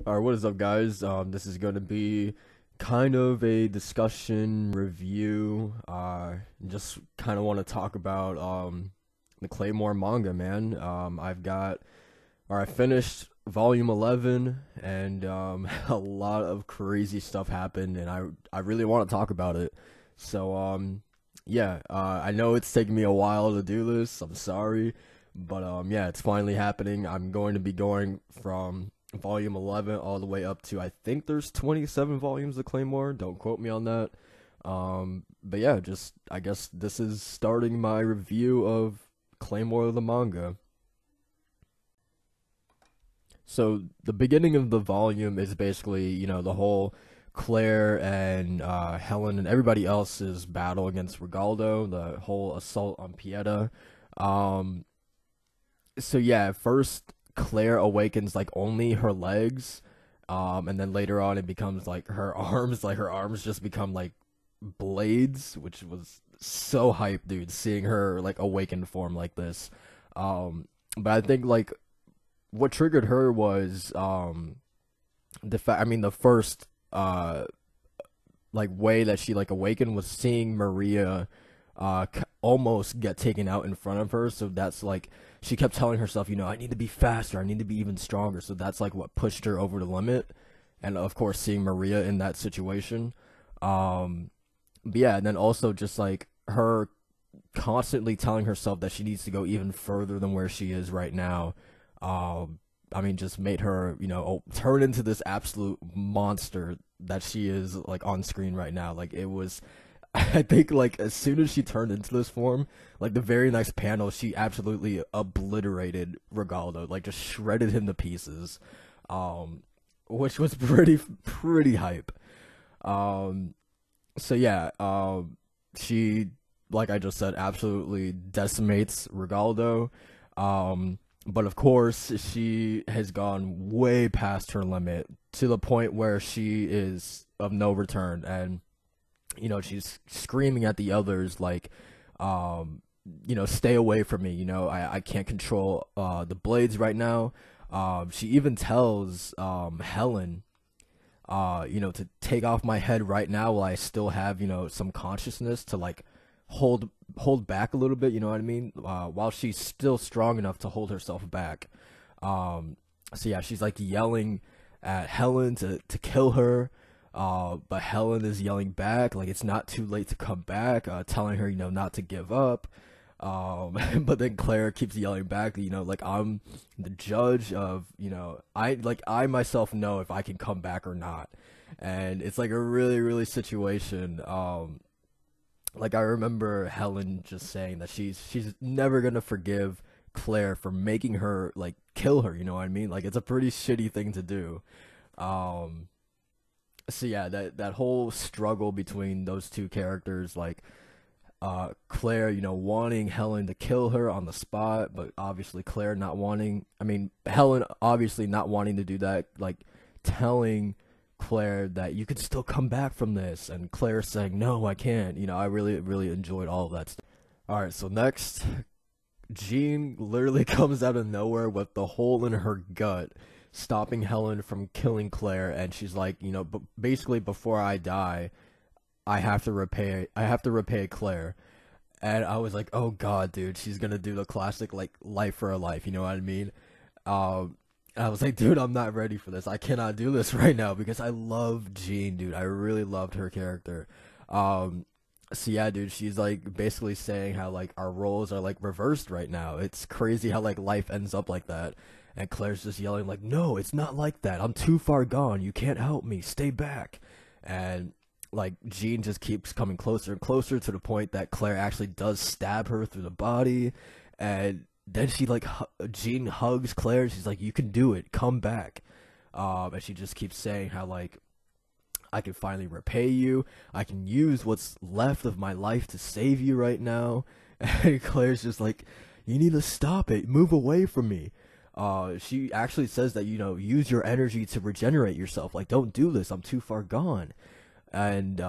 Alright, what is up, guys? This is going to be kind of a discussion review. Just kind of want to talk about the Claymore manga, man. I finished volume 11, and a lot of crazy stuff happened, and I really want to talk about it. So, yeah, I know it's taken me a while to do this. I'm sorry, but yeah, it's finally happening. I'm going to be going from volume 11 all the way up to, I think there's 27 volumes of Claymore. Don't quote me on that. But yeah, just I guess this is starting my review of Claymore the manga. So the beginning of the volume is basically, the whole Claire and Helen and everybody else's battle against Rigaldo, the whole assault on Pieta. Um, so yeah, at first Claire awakens like only her legs, and then later on it becomes like her arms, like her arms just become like blades, which was so hype, dude, seeing her like awakened form like this. But I think like what triggered her was the fact. I mean, the first like way that she like awakened was seeing Maria almost get taken out in front of her. So that's like she kept telling herself, I need to be faster, I need to be even stronger. So that's like what pushed her over the limit. And of course, seeing Maria in that situation. But yeah, and then also just like her constantly telling herself that she needs to go even further than where she is right now. I mean, just made her, turn into this absolute monster that she is like on screen right now. Like it was, I think like as soon as she turned into this form, like the very next panel, she absolutely obliterated Rigaldo, like just shredded him to pieces, um, which was pretty hype. Um, so yeah, she, like I just said, absolutely decimates Rigaldo. But of course, she has gone way past her limit to the point where she is of no return, and she's screaming at the others like, um, stay away from me. I can't control the blades right now. She even tells Helen, to take off my head right now while I still have, some consciousness to like hold back a little bit, you know what I mean? While she's still strong enough to hold herself back. Um, so yeah, she's like yelling at Helen to kill her. But Helen is yelling back like it's not too late to come back, telling her, not to give up. But then Claire keeps yelling back, like I'm the judge of, I myself know if I can come back or not. And it's like a really situation. Like I remember Helen just saying that she's never gonna forgive Claire for making her like kill her, you know what I mean? Like it's a pretty shitty thing to do. Um, so yeah, that whole struggle between those two characters, like Claire, wanting Helen to kill her on the spot, but obviously Claire not wanting, I mean, Helen obviously not wanting to do that, like telling Claire that you can still come back from this, and Claire saying, no, I can't. I really enjoyed all of that stuff. Alright, so next, Jean literally comes out of nowhere with the hole in her gut, stopping Helen from killing Claire, and she's like, basically before I die, I have to repay Claire. And I was like, oh god, dude, she's gonna do the classic like life for a life, you know what I mean? Um, I was like, dude, I'm not ready for this. I cannot do this right now because I love Jean, dude. I really loved her character. Um, so yeah, dude, she's like basically saying how like our roles are like reversed right now. It's crazy how like life ends up like that. And Claire's just yelling like, no, it's not like that. I'm too far gone. You can't help me. Stay back. And like Jean just keeps coming closer and closer to the point that Claire actually does stab her through the body, and then she like Jean hugs Claire. She's like, "You can do it. Come back." And she just keeps saying how like I can finally repay you. I can use what's left of my life to save you right now. And Claire's just like, "You need to stop it. Move away from me." She actually says that use your energy to regenerate yourself. Like, don't do this. I'm too far gone. And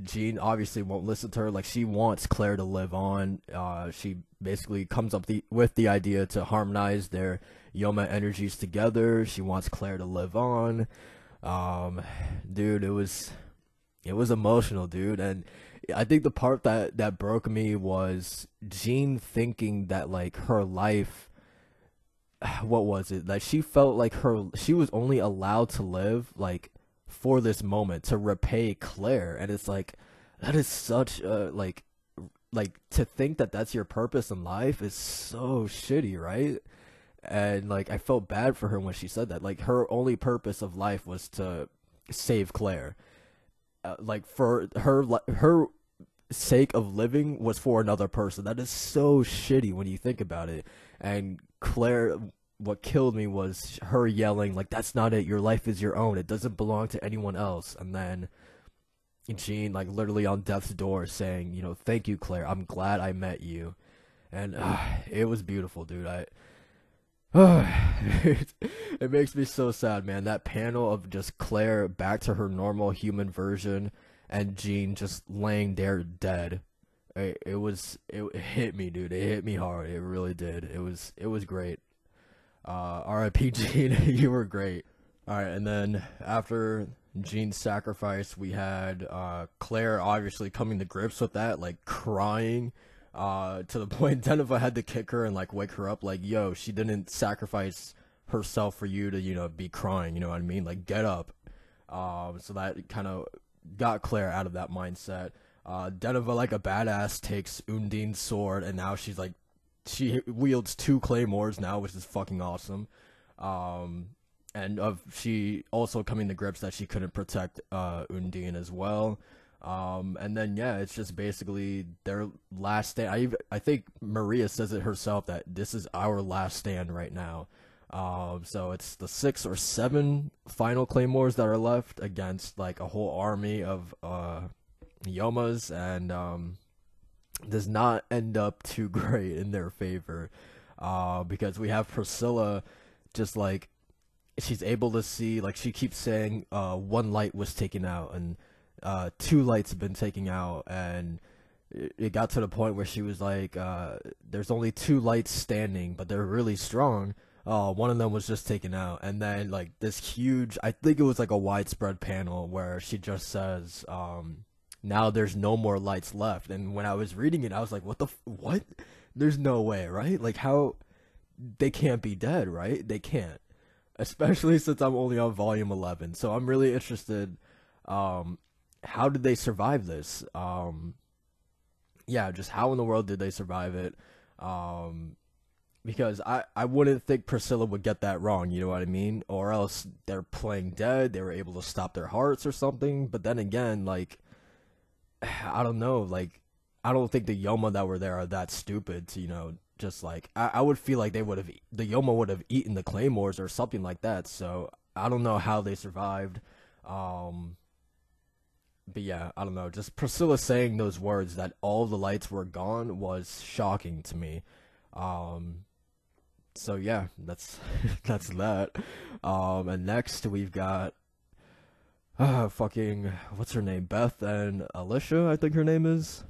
Jean obviously won't listen to her. Like she wants Claire to live on. She basically comes up with the idea to harmonize their, Yoma energies together. She wants Claire to live on. Um, dude, it was emotional, dude, and I think the part that broke me was Jean thinking that like her life, what was it? Like she felt like she was only allowed to live like for this moment to repay Claire, and it's like that is such a like to think that that's your purpose in life is so shitty, right? And like I felt bad for her when she said that. Like her only purpose of life was to save Claire. Like for her sake of living was for another person. That is so shitty when you think about it. And Claire, what killed me was her yelling like, "That's not it. Your life is your own. It doesn't belong to anyone else." And then Jean, like literally on death's door, saying, "Thank you, Claire. I'm glad I met you." And it was beautiful, dude. it, it makes me so sad, man. That panel of just Claire back to her normal human version, and Jean just laying there dead. It hit me, dude. It hit me hard. It really did. It was great. R.I.P. Jean, you were great. All right, and then after Jean's sacrifice, we had Claire obviously coming to grips with that, like crying, to the point Deneva had to kick her and like wake her up, like, "Yo, she didn't sacrifice herself for you to, be crying, you know what I mean? Like, get up." So that kind of got Claire out of that mindset. Deneva, like a badass, takes Undine's sword, and now she wields two claymores now, which is fucking awesome. And she also coming to grips that she couldn't protect Undine as well. And then yeah, it's just basically their last stand. I think Maria says it herself that this is our last stand right now. So it's the 6 or 7 final claymores that are left against like a whole army of Yomas, and does not end up too great in their favor. Because we have Priscilla just like she's able to see, like she keeps saying one light was taken out and 2 lights have been taken out, and it got to the point where she was like there's only 2 lights standing, but they're really strong. One of them was just taken out, and then like this huge, I think it was like a widespread panel where she just says now there's no more lights left. And when I was reading it, I was like, what? There's no way, right? Like, how? They can't be dead, right? They can't, especially since I'm only on volume 11. So I'm really interested. How did they survive this? Yeah, just how in the world did they survive it? Because I wouldn't think Priscilla would get that wrong, you know what I mean? Or else they're playing dead, they were able to stop their hearts or something. But then again, like, I don't know, like, I don't think the Yoma that were there are that stupid to, just like, I would feel like the Yoma would have eaten the Claymores or something like that. So I don't know how they survived. But yeah, I don't know. Just Priscilla saying those words that all the lights were gone was shocking to me. So yeah, that's that's that. And next we've got fucking what's her name? Beth and Alicia, I think her name is.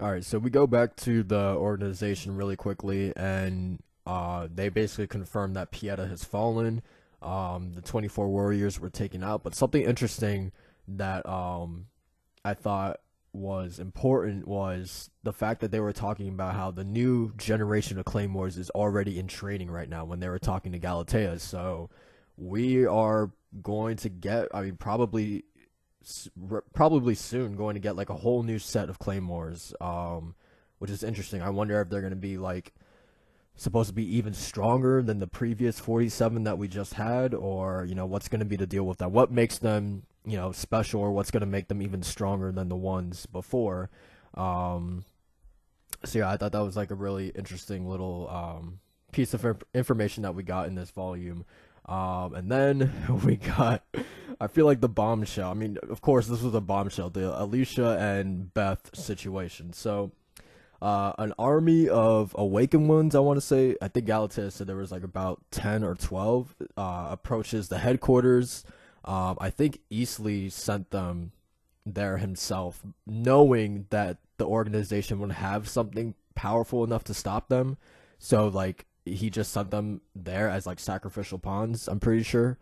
All right, so we go back to the organization really quickly, and they basically confirm that Pieta has fallen. The 24 warriors were taken out, but something interesting that I thought was important was the fact that they were talking about how the new generation of Claymores is already in training right now when they were talking to Galatea. So we are going to get, I mean, probably soon going to get like a whole new set of Claymores, which is interesting. I wonder if they're going to be like supposed to be even stronger than the previous 47 that we just had, or what's going to be the deal with that, what makes them special, or what's going to make them even stronger than the ones before. So yeah, I thought that was like a really interesting little piece of information that we got in this volume. And then we got, I feel like the bombshell. I mean, of course, this was a bombshell, the Alicia and Beth situation. So, an army of awakened ones, I want to say, I think Galatea said there was like about 10 or 12, approaches the headquarters. I think Eastleigh sent them there himself, knowing that the organization would have something powerful enough to stop them. So, like, he just sent them there as like sacrificial pawns, I'm pretty sure.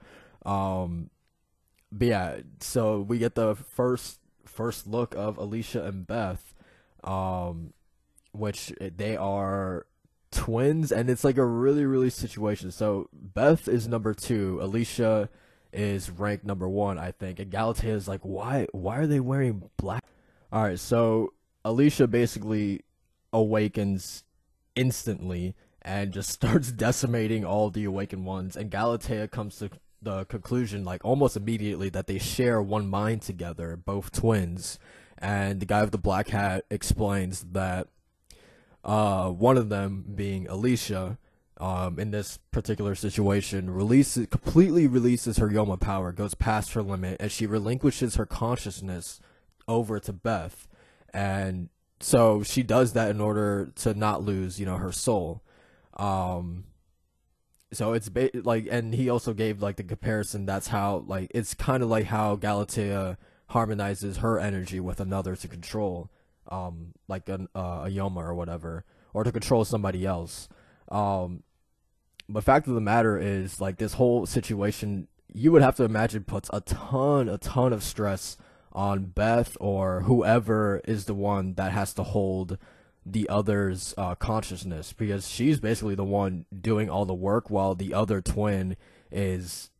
Um, but yeah, so we get the first look of Alicia and Beth, um, which they are twins, and it's like a really situation. So Beth is number two, Alicia is ranked number one, I think, and Galatea is like, why are they wearing black? All right, so Alicia basically awakens instantly and just starts decimating all the awakened ones, and Galatea comes to the conclusion like almost immediately that they share one mind together, both twins. And the guy with the black hat explains that one of them being Alicia, in this particular situation, completely releases her Yoma power, goes past her limit, and she relinquishes her consciousness over to Beth. And so she does that in order to not lose, her soul. Um, so it's like, and he also gave like the comparison. That's how, like, it's kind of like how Galatea harmonizes her energy with another to control, like a Yoma or whatever, or to control somebody else. Um, but fact of the matter is, like, this whole situation, you would have to imagine puts a ton of stress on Beth or whoever is the one that has to hold the other's consciousness, because she's basically the one doing all the work while the other twin is,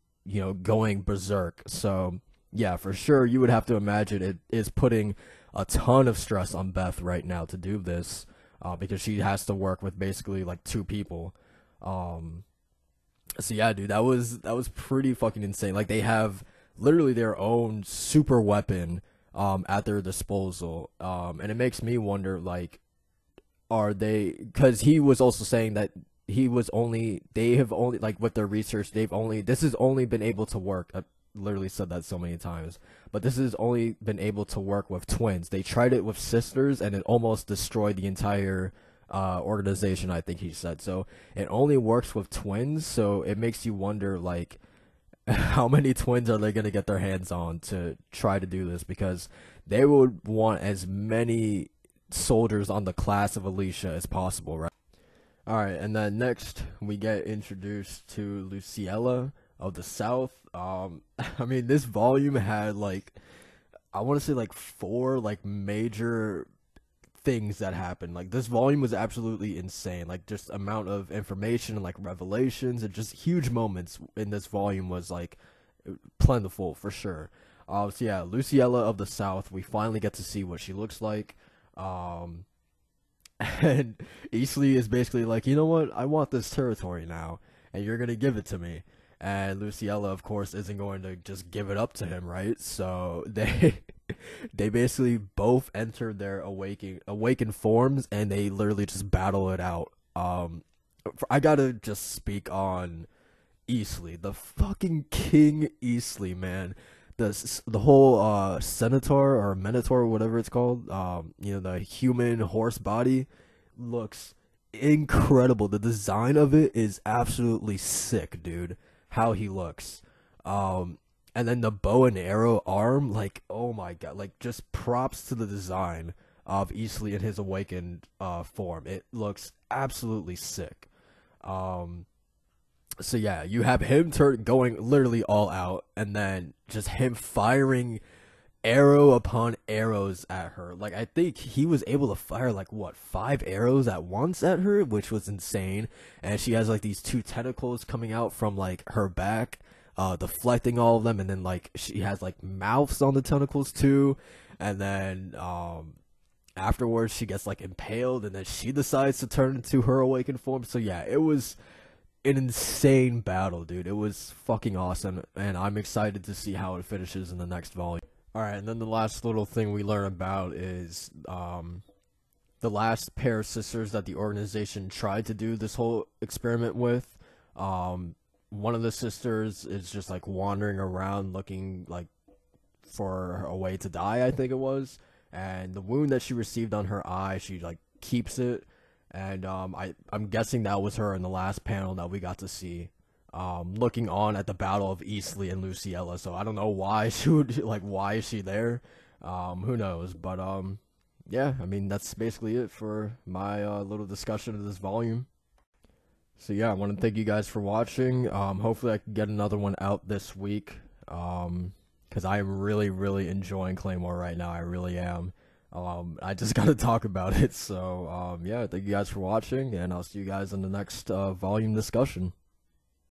going berserk. So yeah, for sure, you would have to imagine it is putting a ton of stress on Beth right now to do this, because she has to work with basically like two people. Um, so yeah, dude, that was pretty fucking insane. Like, they have literally their own super weapon at their disposal. And it makes me wonder, like, are they, because he was also saying that they have only, like, with their research, this has only been able to work. I literally said that so many times, but this has only been able to work with twins. They tried it with sisters and it almost destroyed the entire organization, I think he said. So it only works with twins, so it makes you wonder, like, how many twins are they going to get their hands on to try to do this, because they would want as many soldiers on the class of Alicia as possible, right? All right, and then next we get introduced to Luciella of the South. I mean, this volume had, like, I want to say like four like major things that happened. Like, this volume was absolutely insane. Like, just amount of information and like revelations and just huge moments in this volume was like plentiful for sure. So yeah, Luciella of the South, we finally get to see what she looks like. Um, and Easley is basically like, you know what? I want this territory now, and you're gonna give it to me. And Luciella, of course, isn't going to just give it up to him, right? So they they basically both enter their awakened forms, and they literally just battle it out. I gotta just speak on Easley, the fucking King Easley, man. The whole Centaur or Minotaur, whatever it's called, the human horse body looks incredible. The design of it is absolutely sick, dude. How he looks. And then the bow and arrow arm, like, oh my god, like, just props to the design of Easley in his awakened form. It looks absolutely sick. So yeah, you have him going literally all out, and then just him firing arrow upon arrows at her. Like, I think he was able to fire like, what, 5 arrows at once at her, which was insane. And she has like these two tentacles coming out from like her back, deflecting all of them, and then like she has like mouths on the tentacles too. And then afterwards she gets like impaled, and then she decides to turn into her awakened form. So yeah, it was an insane battle, dude. It was fucking awesome, and I'm excited to see how it finishes in the next volume. Alright, and then the last little thing we learn about is the last pair of sisters that the organization tried to do this whole experiment with. One of the sisters is just like wandering around looking like for a way to die, I think it was. And the wound that she received on her eye, she like keeps it. And I'm guessing that was her in the last panel that we got to see, looking on at the battle of Easley and Luciella. So I don't know why she would, like, why is she there? Who knows? But yeah, I mean, that's basically it for my little discussion of this volume. So yeah, I want to thank you guys for watching. Hopefully I can get another one out this week. Because I am really, really enjoying Claymore right now. I really am. I just got to talk about it. So yeah, thank you guys for watching, and I'll see you guys in the next volume discussion.